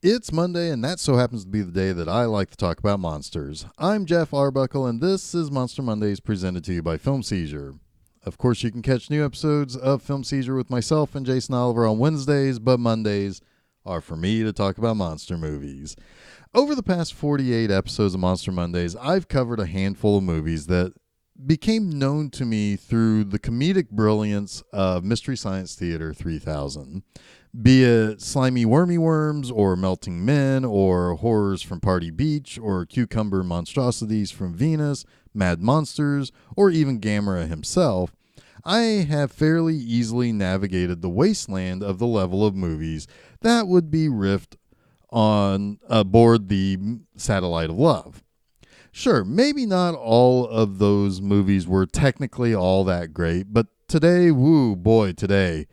It's Monday, and that so happens to be the day that I like to talk about monsters. I'm Geoff Arbuckle, and this is Monster Mondays presented to you by Film Seizure. Of course, you can catch new episodes of Film Seizure with myself and Jason Oliver on Wednesdays, but Mondays are for me to talk about monster movies. Over the past 48 episodes of Monster Mondays, I've covered a handful of movies that became known to me through the comedic brilliance of Mystery Science Theater 3000. Be it slimy wormy worms, or melting men, or horrors from Party Beach, or cucumber monstrosities from Venus, mad monsters, or even Gamera himself, I have fairly easily navigated the wasteland of the level of movies that would be riffed on aboard the Satellite of Love. Sure, maybe not all of those movies were technically all that great, but today, today,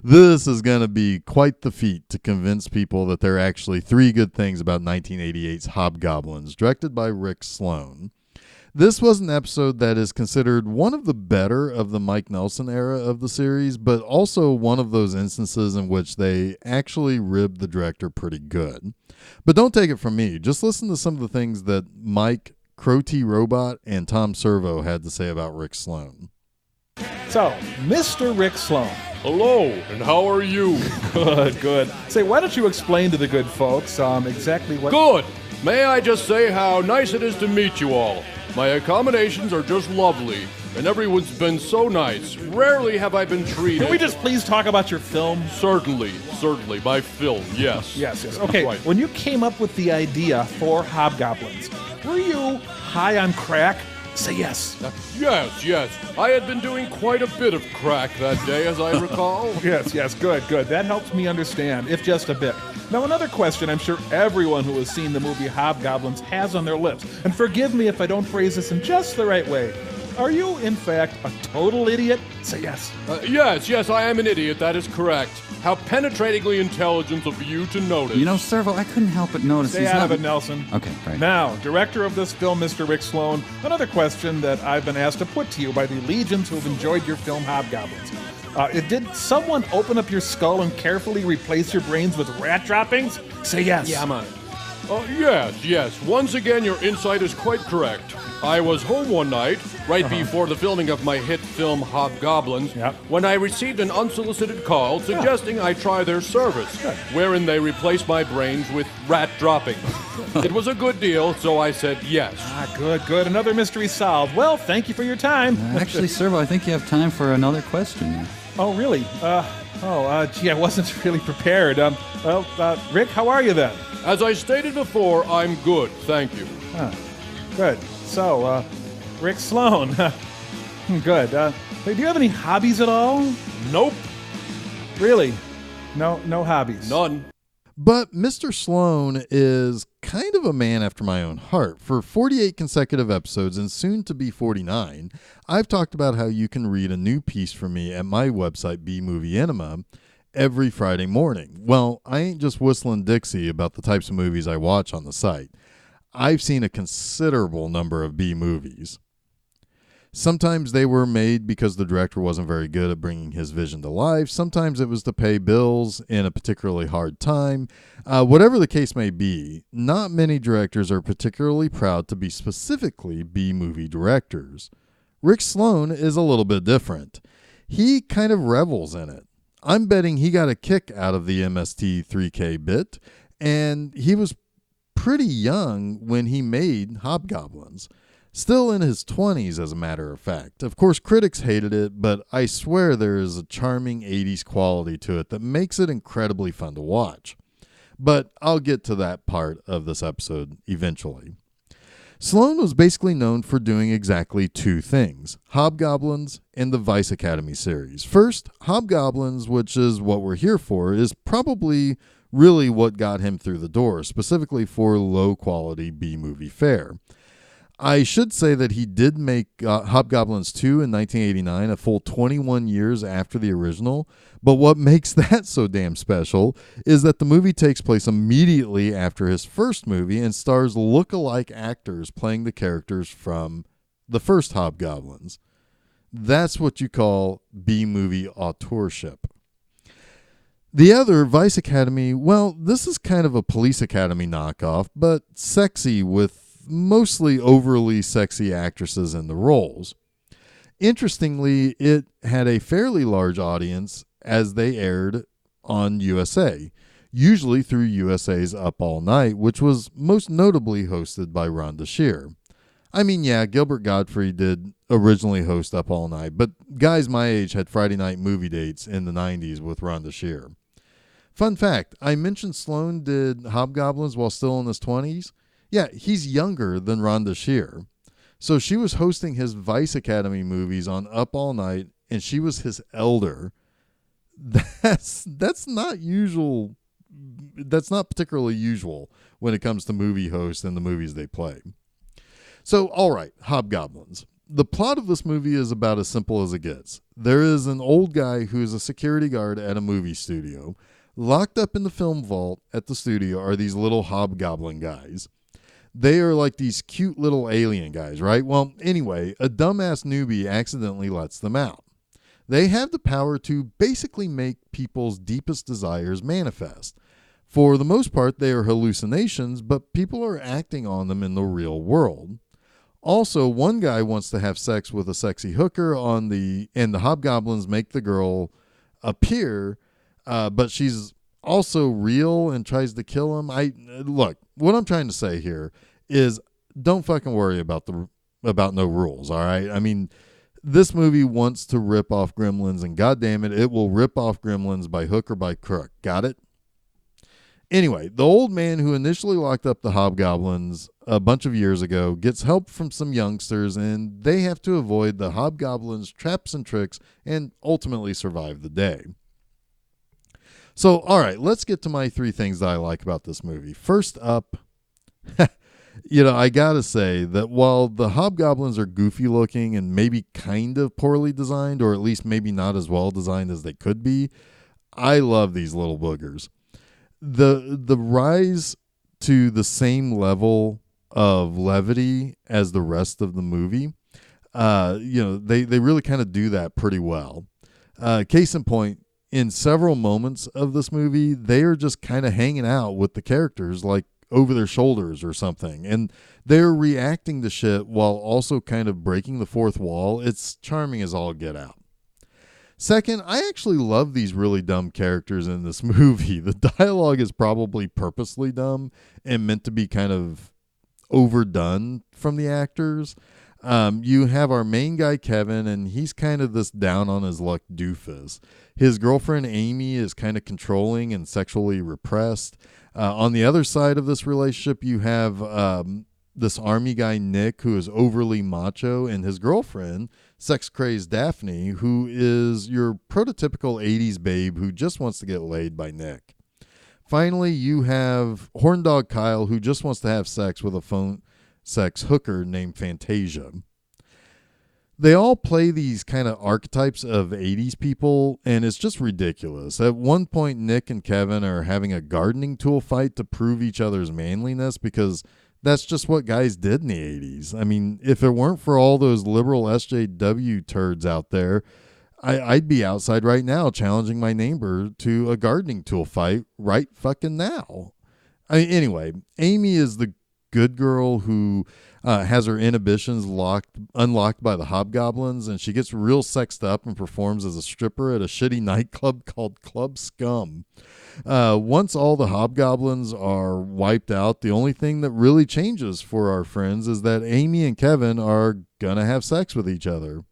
this is going to be quite the feat to convince people that there are actually three good things about 1988's Hobgoblins, directed by Rick Sloane. This was an episode that is considered one of the better of the Mike Nelson era of the series, but also one of those instances in which they actually ribbed the director pretty good. But don't take it from me. Just listen to some of the things that Mike, Crow T. Robot, and Tom Servo had to say about Rick Sloane. So, Mr. Rick Sloane. Hello, and how are you? Good. Say, why don't you explain to the good folks exactly what... Good! May I just say how nice it is to meet you all. My accommodations are just lovely, and everyone's been so nice. Rarely have I been treated... Can we just please talk about your film? Certainly, my film, yes. Yes. Okay, right. When you came up with the idea for Hobgoblins, were you high on crack? Say yes. Yes. I had been doing quite a bit of crack that day, as I recall. Yes, good. That helps me understand, if just a bit. Now, another question I'm sure everyone who has seen the movie Hobgoblins has on their lips, and forgive me if I don't phrase this in just the right way. Are you, in fact, a total idiot? Say yes. Yes, I am an idiot, that is correct. How penetratingly intelligent of you to notice. You know, Servo, I couldn't help but notice Stay out of it, Nelson. Okay, right. Now, director of this film, Mr. Rick Sloane, another question that I've been asked to put to you by the legions who have enjoyed your film Hobgoblins. Did someone open up your skull and carefully replace your brains with rat droppings? Say yes. Yeah, man. Yes. Once again, your insight is quite correct. I was home one night, right before the filming of my hit film Hobgoblins, when I received an unsolicited call suggesting I try their service, wherein they replaced my brains with rat droppings. It was a good deal, so I said yes. Good. Another mystery solved. Well, thank you for your time. Actually, Servo, I think you have time for another question. Oh, really? Gee, I wasn't really prepared. Rick, how are you then? As I stated before, I'm good, thank you. Good. So, Rick Sloane. Good. Do you have any hobbies at all? Nope. Really? No hobbies? None. But Mr. Sloane is kind of a man after my own heart. For 48 consecutive episodes, and soon to be 49, I've talked about how you can read a new piece from me at my website, B Movie Enema, every Friday morning. Well, I ain't just whistling Dixie about the types of movies I watch on the site. I've seen a considerable number of B movies. Sometimes they were made because the director wasn't very good at bringing his vision to life. Sometimes it was to pay bills in a particularly hard time. Whatever the case may be, not many directors are particularly proud to be specifically B-movie directors. Rick Sloane is a little bit different. He kind of revels in it. I'm betting he got a kick out of the MST3K bit, and he was pretty young when he made Hobgoblins. Still in his 20s, as a matter of fact. Of course, critics hated it, but I swear there is a charming 80s quality to it that makes it incredibly fun to watch. But I'll get to that part of this episode eventually. Sloane was basically known for doing exactly two things, Hobgoblins and the Vice Academy series. First, Hobgoblins, which is what we're here for, is probably really what got him through the door, specifically for low-quality B-movie fare. I should say that he did make Hobgoblins 2 in 1989, a full 21 years after the original. But what makes that so damn special is that the movie takes place immediately after his first movie and stars look-alike actors playing the characters from the first Hobgoblins. That's what you call B-movie authorship. The other, Vice Academy, well, this is kind of a Police Academy knockoff, but sexy with mostly overly sexy actresses in the roles. Interestingly, it had a fairly large audience as they aired on USA, usually through USA's Up All Night, which was most notably hosted by Rhonda Shear. I mean, yeah, Gilbert Gottfried did originally host Up All Night, but guys my age had Friday night movie dates in the 90s with Rhonda Shear. Fun fact, I mentioned Sloan did Hobgoblins while still in his 20s. Yeah, he's younger than Rhonda Shear. So she was hosting his Vice Academy movies on Up All Night, and she was his elder. That's not usual. That's not particularly usual when it comes to movie hosts and the movies they play. So, all right, Hobgoblins. The plot of this movie is about as simple as it gets. There is an old guy who is a security guard at a movie studio. Locked up in the film vault at the studio are these little hobgoblin guys. They are like these cute little alien guys, right? Well, anyway, a dumbass newbie accidentally lets them out. They have the power to basically make people's deepest desires manifest. For the most part, they are hallucinations, but people are acting on them in the real world. Also, one guy wants to have sex with a sexy hooker and the hobgoblins make the girl appear, but she's also real and tries to kill him. Look, what I'm trying to say here is don't fucking worry about no rules, all right? I mean, this movie wants to rip off Gremlins, and goddamn it will rip off Gremlins by hook or by crook. Got it? Anyway, the old man who initially locked up the hobgoblins a bunch of years ago gets help from some youngsters, and they have to avoid the hobgoblins' traps and tricks and ultimately survive the day. So, all right, let's get to my 3 things that I like about this movie. First up, I gotta say that while the hobgoblins are goofy looking and maybe kind of poorly designed, or at least maybe not as well designed as they could be, I love these little boogers. The rise to the same level of levity as the rest of the movie, they really kind of do that pretty well. Case in point, in several moments of this movie, they are just kind of hanging out with the characters, like over their shoulders or something, and they're reacting to shit while also kind of breaking the fourth wall. It's charming as all get out. Second, I actually love these really dumb characters in this movie. The dialogue is probably purposely dumb and meant to be kind of overdone from the actors. You have our main guy, Kevin, and he's kind of this down on his luck doofus. His girlfriend, Amy, is kind of controlling and sexually repressed. On the other side of this relationship, you have this army guy, Nick, who is overly macho, and his girlfriend, sex-crazed Daphne, who is your prototypical 80s babe who just wants to get laid by Nick. Finally, you have Horndog Kyle, who just wants to have sex with a phone sex hooker named Fantasia. They all play these kind of archetypes of 80s people, and it's just ridiculous. At one point, Nick and Kevin are having a gardening tool fight to prove each other's manliness because that's just what guys did in the 80s. I mean, if it weren't for all those liberal SJW turds out there, I'd be outside right now challenging my neighbor to a gardening tool fight right fucking now. Anyway, Amy is the good girl who has her inhibitions unlocked by the hobgoblins, and she gets real sexed up and performs as a stripper at a shitty nightclub called Club Scum. Once all the hobgoblins are wiped out, the only thing that really changes for our friends is that Amy and Kevin are gonna have sex with each other.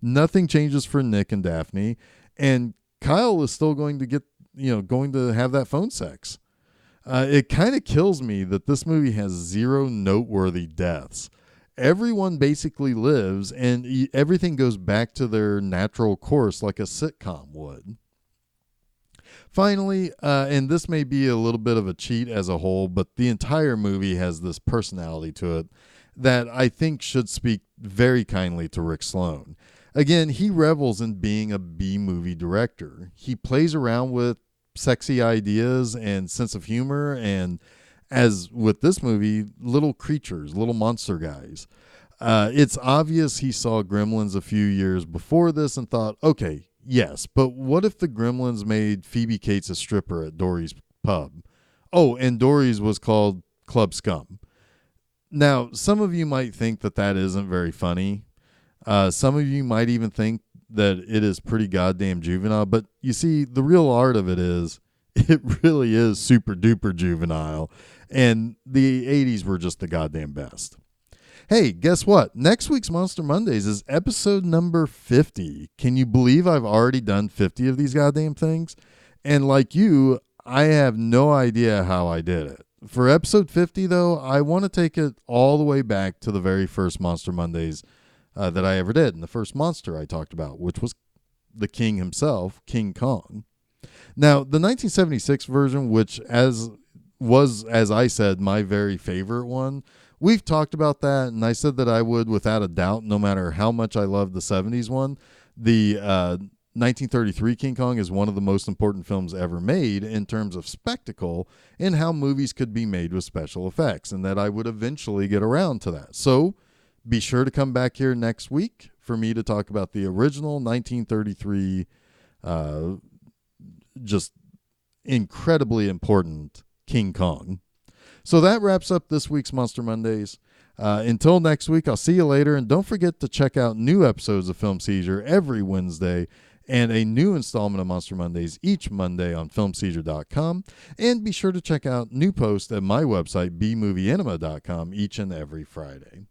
Nothing changes for Nick and Daphne, and Kyle is still going to have that phone sex. It kind of kills me that this movie has 0 noteworthy deaths. Everyone basically lives, and everything goes back to their natural course like a sitcom would. Finally, and this may be a little bit of a cheat as a whole, but the entire movie has this personality to it that I think should speak very kindly to Rick Sloan. Again, he revels in being a B-movie director. He plays around with sexy ideas and sense of humor, and as with this movie, little creatures, little monster guys. It's obvious he saw Gremlins a few years before this and thought, okay, Yes, but what if the Gremlins made Phoebe Cates a stripper at Dory's pub? Oh, and Dory's was called Club Scum. Now, some of you might think that that isn't very funny. Some of you might even think that it is pretty goddamn juvenile. But you see, the real art of it is, it really is super duper juvenile. And the 80s were just the goddamn best. Hey, guess what? Next week's Monster Mondays is episode number 50. Can you believe I've already done 50 of these goddamn things? And like you, I have no idea how I did it. For episode 50, though, I want to take it all the way back to the very first Monster Mondays that I ever did. And the first monster I talked about, which was the king himself, King Kong. Now, the 1976 version, which as I said, my very favorite one, we've talked about that, and I said that I would, without a doubt, no matter how much I love the 70s one, the 1933 King Kong is one of the most important films ever made in terms of spectacle and how movies could be made with special effects, and that I would eventually get around to that. So be sure to come back here next week for me to talk about the original 1933, just incredibly important King Kong. So that wraps up this week's Monster Mondays. Until next week, I'll see you later. And don't forget to check out new episodes of Film Seizure every Wednesday and a new installment of Monster Mondays each Monday on filmseizure.com. And be sure to check out new posts at my website, bmovieanima.com, each and every Friday.